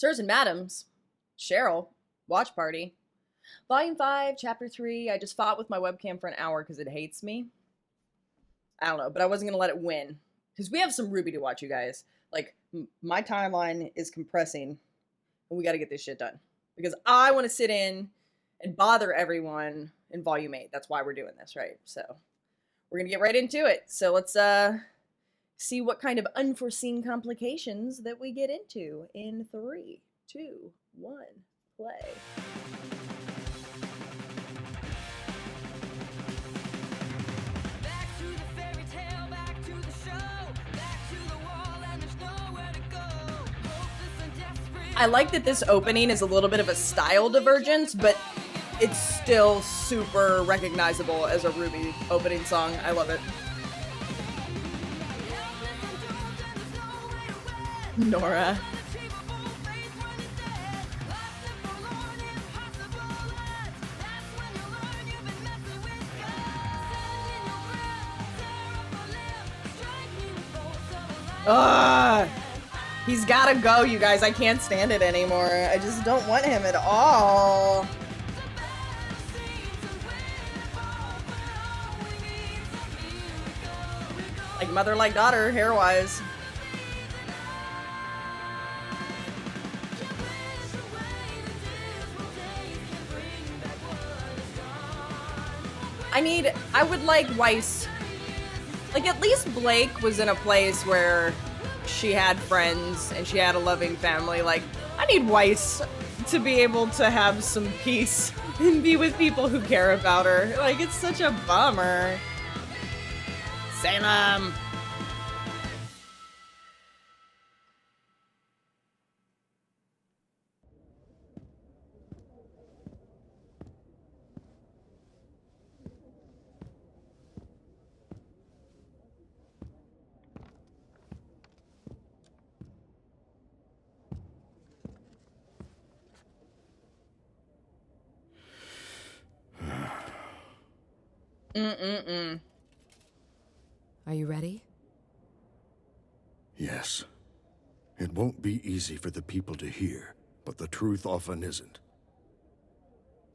Sirs and Madams, Cheryl, Watch Party. Volume 5, Chapter 3. I just fought with my webcam for an hour because it hates me. I don't know, but I wasn't going to let it win. Because we have some RWBY to watch, you guys. Like, my timeline is compressing, and we got to get this shit done. Because I want to sit in and bother everyone in Volume 8. That's why we're doing this, right? So, we're going to get right into it. So, let's see what kind of unforeseen complications that we get into in 3, 2, 1, play. I like that this opening is a little bit of a style divergence, but it's still super recognizable as a RWBY opening song. I love it. Nora. Ugh. He's gotta go, you guys. I can't stand it anymore. I just don't want him at all. Like mother, like daughter, hair-wise. I would like Weiss. Like, at least Blake was in a place where she had friends and she had a loving family. Like, I need Weiss to be able to have some peace and be with people who care about her. Like, it's such a bummer. Salem. Are you ready? Yes. It won't be easy for the people to hear, but the truth often isn't.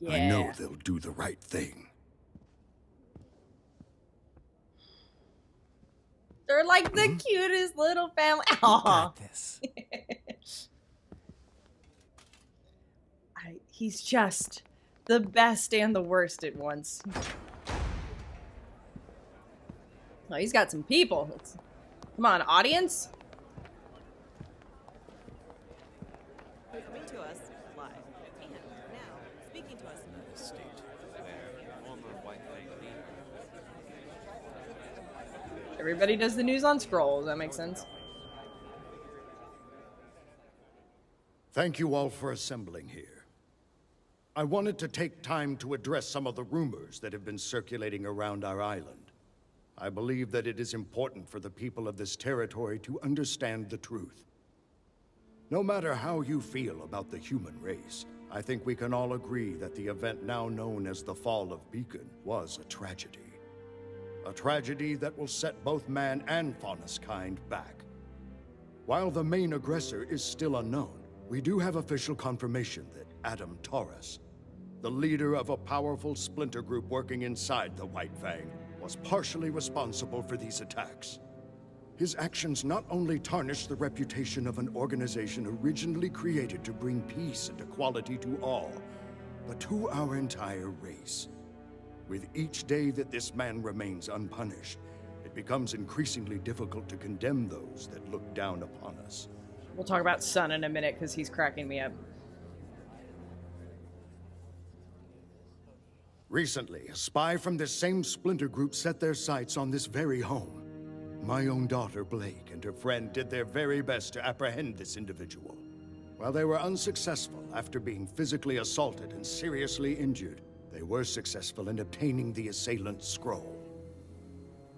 Yeah. I know they'll do the right thing. They're like the cutest little family. Aww. Got this. He's just the best and the worst at once. Oh, he's got some people. Come on, audience. Coming to us live. And now, speaking to us. State where former white fang leader. Everybody does the news on scroll. Does that make sense? Thank you all for assembling here. I wanted to take time to address some of the rumors that have been circulating around our island. I believe that it is important for the people of this territory to understand the truth. No matter how you feel about the human race, I think we can all agree that the event now known as the Fall of Beacon was a tragedy. A tragedy that will set both man and Faunus kind back. While the main aggressor is still unknown, we do have official confirmation that Adam Taurus, the leader of a powerful splinter group working inside the White Fang, was partially responsible for these attacks. His actions not only tarnish the reputation of an organization originally created to bring peace and equality to all, but to our entire race. With each day that this man remains unpunished, it becomes increasingly difficult to condemn those that look down upon us. We'll talk about Sun in a minute because he's cracking me up. Recently, a spy from this same splinter group set their sights on this very home. My own daughter, Blake, and her friend did their very best to apprehend this individual. While they were unsuccessful after being physically assaulted and seriously injured, they were successful in obtaining the assailant's scroll.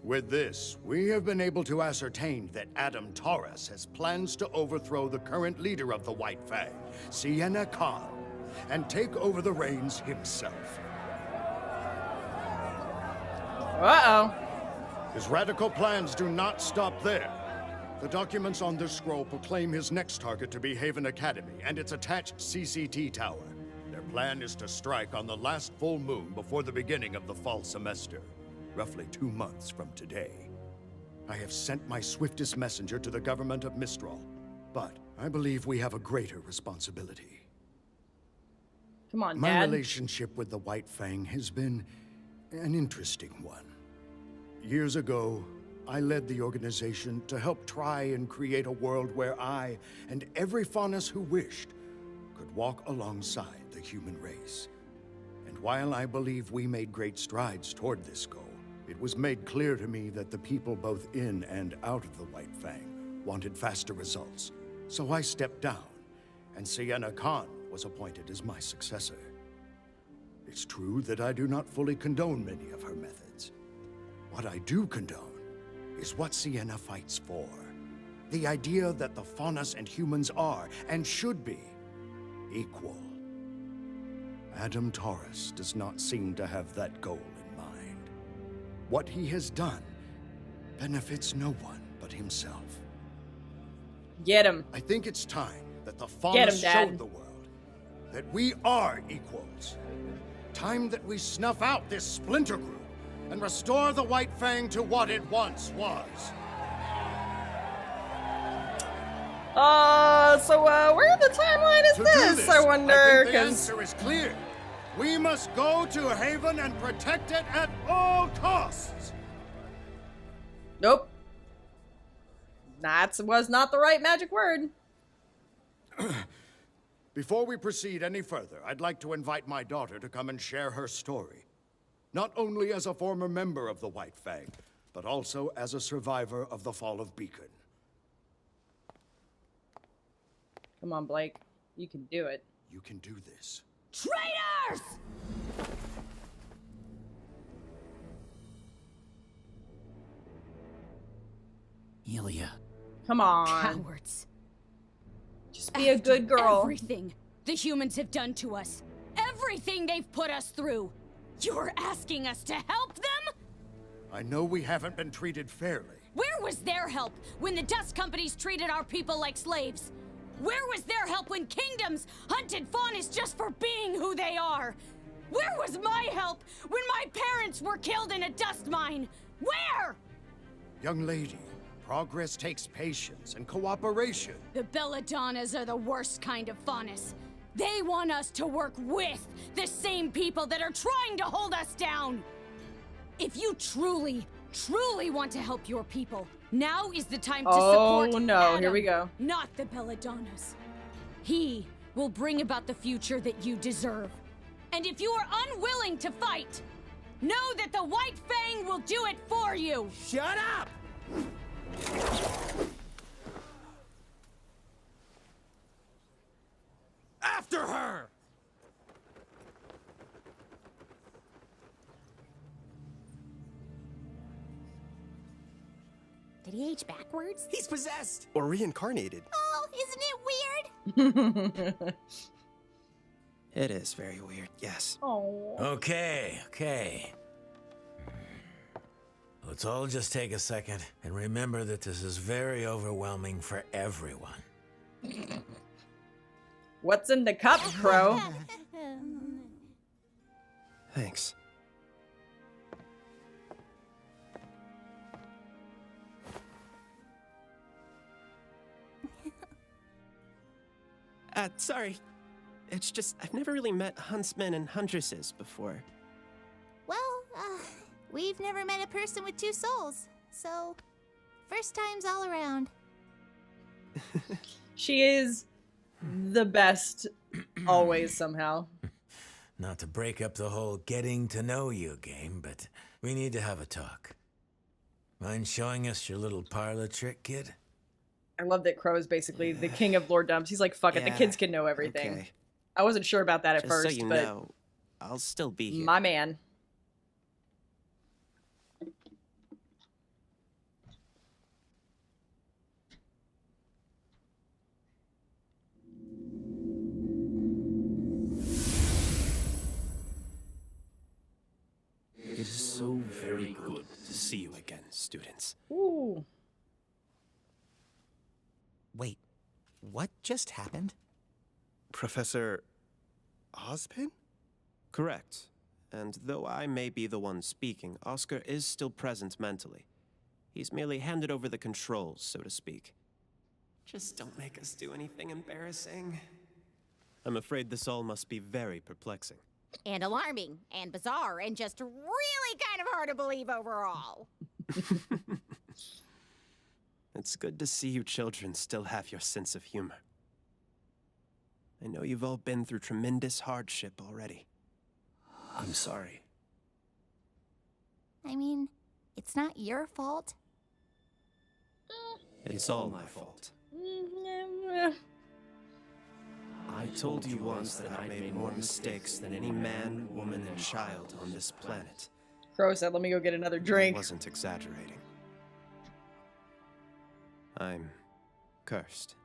With this, we have been able to ascertain that Adam Taurus has plans to overthrow the current leader of the White Fang, Sienna Khan, and take over the reins himself. Uh-oh. His radical plans do not stop there. The documents on this scroll proclaim his next target to be Haven Academy and its attached CCT tower. Their plan is to strike on the last full moon before the beginning of the fall semester, roughly 2 months from today. I have sent my swiftest messenger to the government of Mistral, but I believe we have a greater responsibility. Come on, My Dad. relationship with the White Fang has been an interesting one. Years ago, I led the organization to help try and create a world where I and every Faunus who wished could walk alongside the human race. And while I believe we made great strides toward this goal, it was made clear to me that the people both in and out of the White Fang wanted faster results. So I stepped down, and Sienna Khan was appointed as my successor. It's true that I do not fully condone many of her methods. What I do condone is what Sienna fights for. The idea that the Faunus and humans are, and should be, equal. Adam Taurus does not seem to have that goal in mind. What he has done benefits no one but himself. Get him. I think it's time that the Get Faunus him, Dad. showed the world that we are equals. Time that we snuff out this splinter group and restore the White Fang to what it once was. Where in the timeline is To do this? I wonder, think the answer is clear. We must go to Haven and protect it at all costs. Nope. That was not the right magic word. Before we proceed any further, I'd like to invite my daughter to come and share her story. Not only as a former member of the White Fang, but also as a survivor of the fall of Beacon. Come on, Blake. You can do it. You can do this. Traitors! Ilya. Come on. Cowards. Just be a good girl. Everything the humans have done to us. Everything they've put us through. You're asking us to help them? I know we haven't been treated fairly. Where was their help when the dust companies treated our people like slaves? Where was their help when kingdoms hunted Faunus just for being who they are? Where was my help when my parents were killed in a dust mine? Where? Young lady, progress takes patience and cooperation. The Belladonnas are the worst kind of Faunus. They want us to work with the same people that are trying to hold us down. If you truly want to help your people, now is the time to support no, Adam, here we go. not the Belladonnas. He will bring about the future that you deserve. And if you are unwilling to fight, know that the White Fang will do it for you. Shut up! After her! Did he age backwards? He's possessed! Or reincarnated. Oh, isn't it weird? It is very weird, yes. Oh. Okay. Let's all just take a second and remember that this is very overwhelming for everyone. What's in the cup, Crow? Thanks. Sorry. It's just, I've never really met huntsmen and huntresses before. Well, we've never met a person with 2 souls, so first times all around. She is the best always somehow. Not to break up the whole getting to know you game, but we need to have a talk. Mind showing us your little parlor trick, kid? I love that Crow is basically the king of lore dumps. He's like, fuck it, the Yeah, kids can know everything. Okay. I wasn't sure about that at Just first, so you but know, I'll still be here. my man. It is so very good to see you again, students. Ooh. what just happened? Professor Ozpin? Correct. And though I may be the one speaking, Oscar is still present mentally. He's merely handed over the controls, so to speak. Just don't make us do anything embarrassing. I'm afraid this all must be very perplexing. And alarming, and bizarre, and just really kind of hard to believe overall. It's good to see you children still have your sense of humor. I know you've all been through tremendous hardship already. I'm sorry. I mean, it's not your fault. It's all my fault. I told you once that I made more mistakes than any man, woman, and child on this planet. Crow said, let me go get another drink. I wasn't exaggerating. I'm cursed.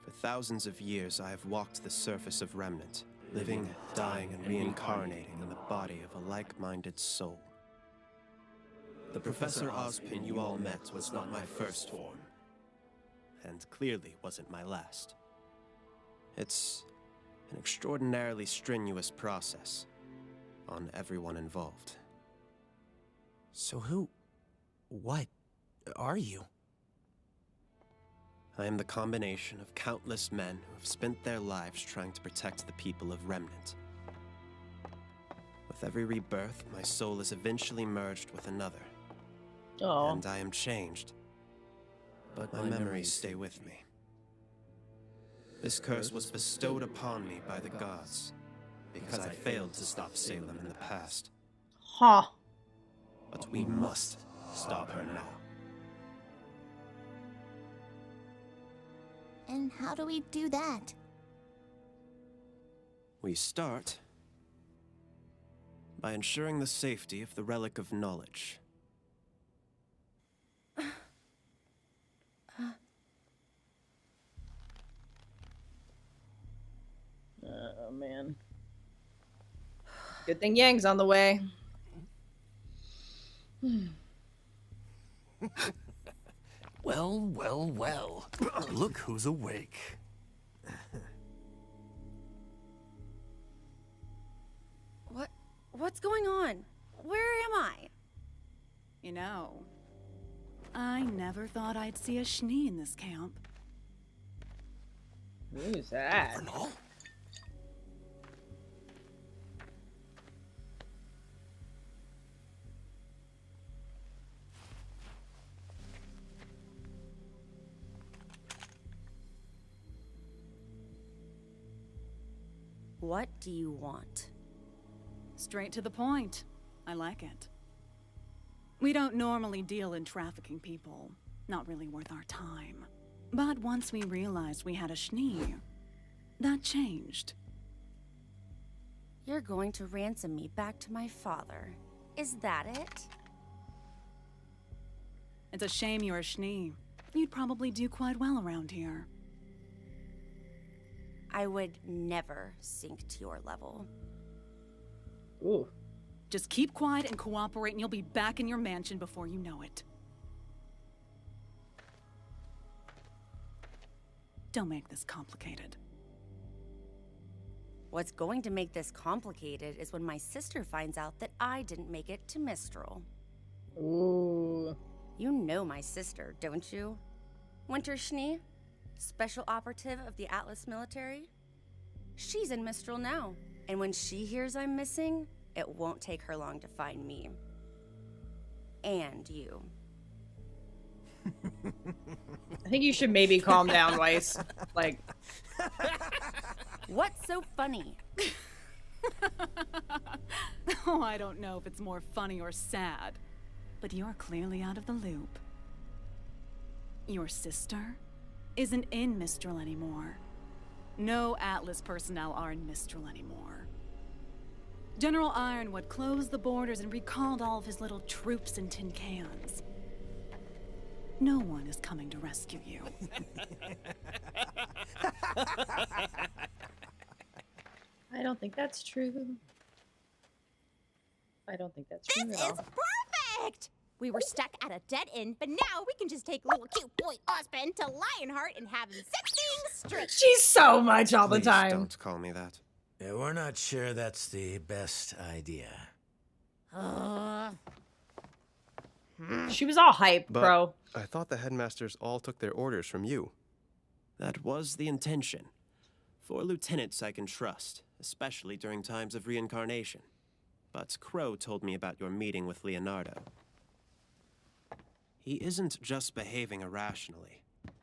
For thousands of years, I have walked the surface of Remnant, living, dying, and reincarnating in the body of a like-minded soul. The Professor Ozpin you all met was not my first form, and clearly wasn't my last. It's an extraordinarily strenuous process on everyone involved. So what are you? I am the combination of countless men who have spent their lives trying to protect the people of Remnant. With every rebirth, my soul is eventually merged with another. Aww. And I am changed. But my memories stay with me. This curse was bestowed upon me by the gods, because I failed to stop Salem in the past. Huh. But we must stop her now. And how do we do that? We start by ensuring the safety of the Relic of Knowledge. Oh, man. Good thing Yang's on the way. Well. Look who's awake. What's going on? Where am I? You know, I never thought I'd see a Schnee in this camp. Who's that? Vernal? What do you want? Straight to the point. I like it. We don't normally deal in trafficking people. Not really worth our time. But once we realized we had a Schnee, that changed. You're going to ransom me back to my father. Is that it? It's a shame you're a Schnee. You'd probably do quite well around here. I would never sink to your level. Ooh. Just keep quiet and cooperate and you'll be back in your mansion before you know it. Don't make this complicated. What's going to make this complicated is when my sister finds out that I didn't make it to Mistral. Ooh. You know my sister, don't you? Winter Schnee? Special operative of the Atlas military? She's in Mistral now, and when she hears I'm missing, it won't take her long to find me. And you. I think you should maybe calm down, Weiss. Like... What's so funny? Oh, I don't know if it's more funny or sad, but you're clearly out of the loop. Your sister isn't in Mistral anymore. No Atlas personnel are in Mistral anymore. General Ironwood closed the borders and recalled all of his little troops and tin cans. No one is coming to rescue you. I don't think that's true. I don't think that's true This at is all. perfect! We were stuck at a dead end, but now we can just take little cute boy Osmond to Lionheart and have him set things straight. She's so much all the Please time. don't call me that. Yeah, we're not sure that's the best idea. She was all hype, But bro. I thought the headmasters all took their orders from you. That was the intention. 4 lieutenants I can trust, especially during times of reincarnation. But Crow told me about your meeting with Leonardo. He isn't just behaving irrationally.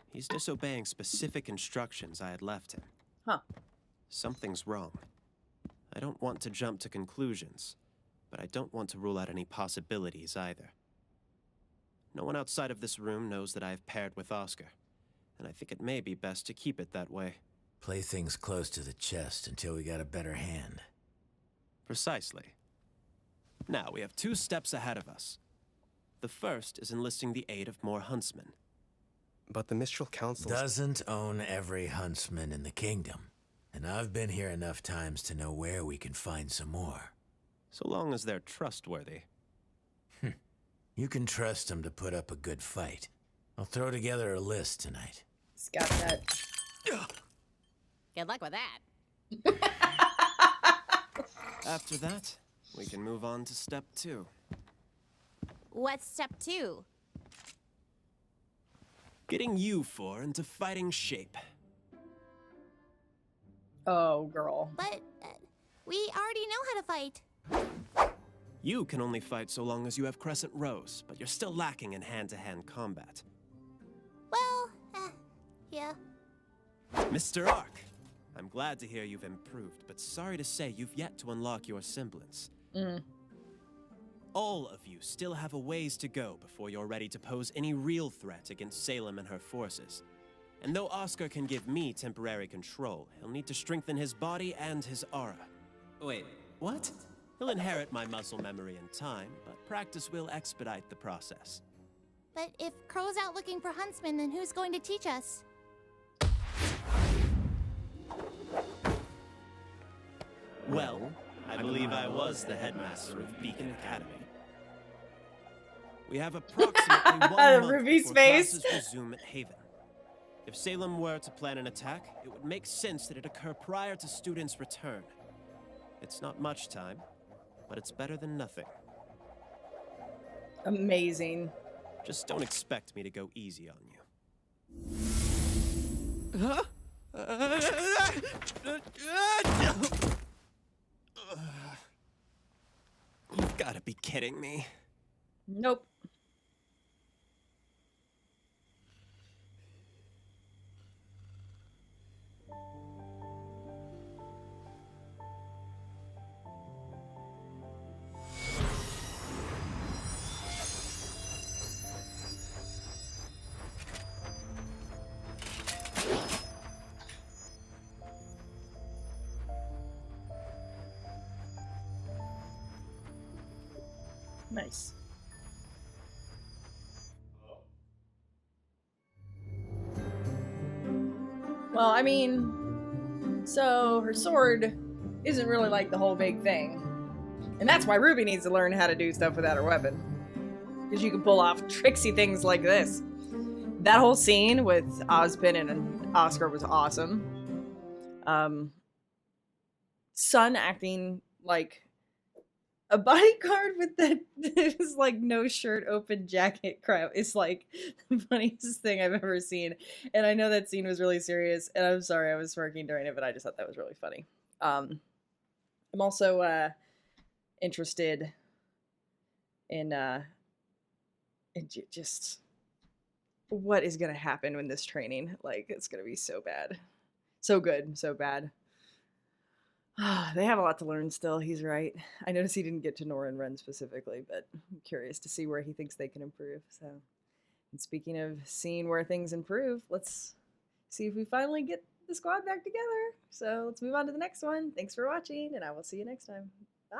He's disobeying specific instructions I had left him. Huh. Something's wrong. I don't want to jump to conclusions, but I don't want to rule out any possibilities either. No one outside of this room knows that I have paired with Oscar, and I think it may be best to keep it that way. Play things close to the chest until we got a better hand. Precisely. Now, we have 2 steps ahead of us. The first is enlisting the aid of more huntsmen. But the Mistral Council doesn't own every huntsman in the kingdom, and I've been here enough times to know where we can find some more. So long as they're trustworthy. You can trust them to put up a good fight. I'll throw together a list tonight. He's got that. Good luck with that. After that, we can move on to step 2. What's step 2? Getting you 4 into fighting shape. Oh, girl. But we already know how to fight. You can only fight so long as you have Crescent Rose, but you're still lacking in hand-to-hand combat. Well, yeah. Mr. Ark, I'm glad to hear you've improved, but sorry to say you've yet to unlock your semblance. All of you still have a ways to go before you're ready to pose any real threat against Salem and her forces. And though Oscar can give me temporary control, he'll need to strengthen his body and his aura. Wait, what? He'll inherit my muscle memory in time, but practice will expedite the process. But if Crow's out looking for huntsmen, then who's going to teach us? Well, I believe I was the headmaster of Beacon Academy. We have approximately 1 month Ruby's before face. classes resume at Haven. If Salem were to plan an attack, it would make sense that it occur prior to students' return. It's not much time, but it's better than nothing. Amazing. Just don't expect me to go easy on you. You've got to be kidding me. Nope. Nice. Well, I mean, so her sword isn't really like the whole big thing. And that's why Ruby needs to learn how to do stuff without her weapon. Because you can pull off tricksy things like this. That whole scene with Ozpin and Oscar was awesome. Sun acting like a bodyguard with that is like no shirt, open jacket crap. It's like the funniest thing I've ever seen. And I know that scene was really serious, and I'm sorry I was smirking during it, but I just thought that was really funny. I'm also interested in just what is gonna happen in this training. Like, it's gonna be so bad, so good, so bad. They have a lot to learn still, he's right. I noticed he didn't get to Nora and Ren specifically, but I'm curious to see where he thinks they can improve. So, and speaking of seeing where things improve, let's see if we finally get the squad back together. So let's move on to the next one. Thanks for watching, and I will see you next time. Bye!